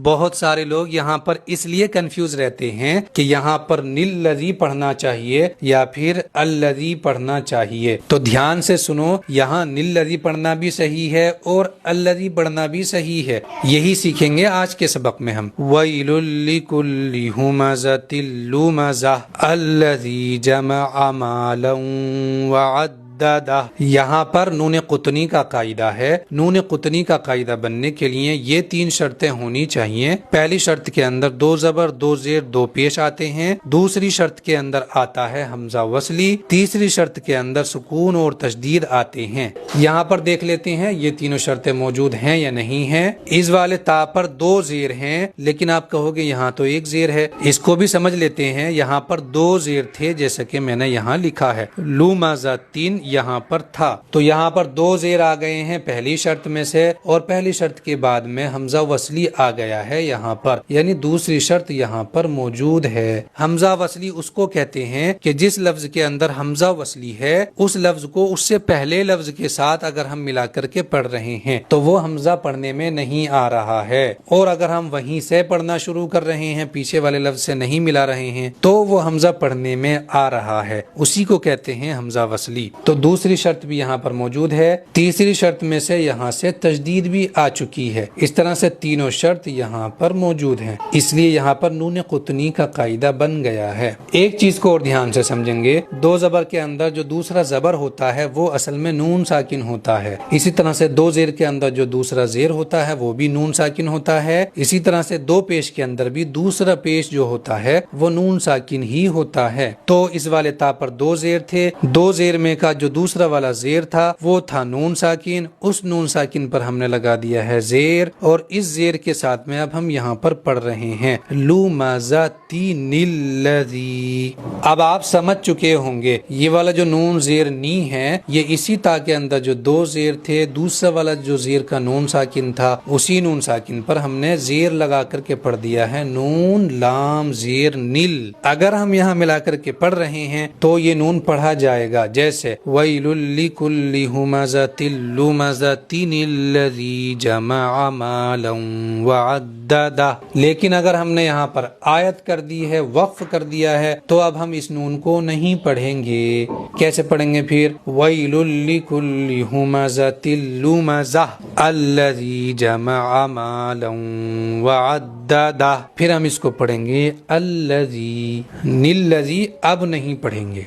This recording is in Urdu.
بہت سارے لوگ یہاں پر اس لیے کنفیوز رہتے ہیں کہ یہاں پر نلذی پڑھنا چاہیے یا پھر الذی پڑھنا چاہیے. تو دھیان سے سنو، یہاں نلذی پڑھنا بھی صحیح ہے اور الذی پڑھنا بھی صحیح ہے. یہی سیکھیں گے آج کے سبق میں ہم. وَيْلٌ لِكُلِّ هُمَزَةٍ لُمَزَةٍ الَّذِي جَمَعَ مَالًا وَعَدَّدَهُ. یہاں پر نون قطنی کا قاعدہ ہے. نون قطنی کا قاعدہ بننے کے لیے یہ 3 شرطیں ہونی چاہیے. پہلی شرط کے اندر 2 زبر 2 زیر 2 پیش آتے ہیں. دوسری شرط کے اندر آتا ہے حمزہ وصلی. تیسری شرط کے اندر سکون اور تشدید آتے ہیں. یہاں پر دیکھ لیتے ہیں یہ تینوں شرطیں موجود ہیں یا نہیں ہیں. اس والے تا پر 2 زیر ہیں، لیکن آپ کہو گے یہاں تو 1 زیر ہے. اس کو بھی سمجھ لیتے ہیں. یہاں پر 2 زیر تھے جیسا کہ میں نے یہاں لکھا ہے. لومزاتین یہاں پر تھا، تو یہاں پر 2 زیر آ گئے ہیں پہلی شرط میں سے، اور پہلی شرط کے بعد میں حمزہ وصلی آ گیا ہے یہاں پر، یعنی دوسری شرط یہاں پر موجود ہے. حمزہ وصلی اس کو کہتے ہیں کہ جس لفظ کے اندر حمزہ وصلی ہے اس لفظ کو اس سے پہلے لفظ کے ساتھ اگر ہم ملا کر کے پڑھ رہے ہیں تو وہ حمزہ پڑھنے میں نہیں آ رہا ہے، اور اگر ہم وہیں سے پڑھنا شروع کر رہے ہیں، پیچھے والے لفظ سے نہیں ملا رہے ہیں، تو وہ حمزہ پڑھنے میں آ رہا ہے. اسی کو کہتے ہیں حمزہ وصلی. تو دوسری شرط بھی یہاں پر موجود ہے. تیسری شرط میں سے یہاں سے تجدید بھی آ چکی ہے. اس طرح سے تینوں شرط یہاں پر موجود ہیں، اس لیے یہاں پر نون قطنی کا قاعدہ بن گیا ہے. ایک چیز کو اور دھیان سے سمجھیں گے، 2 زبر کے اندر جو دوسرا زبر ہوتا ہے وہ اصل میں نون ساکن ہوتا ہے. اسی طرح سے 2 زیر کے اندر جو دوسرا زیر ہوتا ہے وہ بھی نون ساکن ہوتا ہے. اسی طرح سے 2 پیش کے اندر بھی دوسرا پیش جو ہوتا ہے وہ نون ساکن ہی ہوتا ہے. تو اس والے تا پر 2 زیر تھے. 2 زیر میں کا جو دوسرا والا زیر تھا وہ تھا نون ساکن. اس نون ساکن پر ہم نے لگا دیا ہے زیر، اور اس زیر کے ساتھ میں اب ہم یہاں پر پڑھ رہے ہیں لومزاتین الذی. اب آپ سمجھ چکے ہوں گے یہ والا جو نون زیر نی ہے یہ اسی تا کے اندر جو 2 زیر تھے، دوسرا والا جو زیر کا نون ساکن تھا اسی نون ساکن پر ہم نے زیر لگا کر کے پڑھ دیا ہے نون لام زیر نل. اگر ہم یہاں ملا کر کے پڑھ رہے ہیں تو یہ نون پڑھا جائے گا جیسے وَيْلٌ لِكُلِّ هُمَزَةٍ لُمَزَةٍ الَّذِي جَمَعَ مَالًا وَعَدَّدَهُ. لیکن اگر ہم نے یہاں پر آیت کر دی ہے، وقف کر دیا ہے، تو اب ہم اس نون کو نہیں پڑھیں گے. کیسے پڑھیں گے پھر؟ وَيْلٌ لِكُلِّ هُمَزَةٍ لُمَزَةٍ الَّذِي جَمَعَ مَالًا وَعَدَّدَهُ. پھر ہم اس کو پڑھیں گے الَّذِي. نِلَّذِي اب نہیں پڑھیں گے.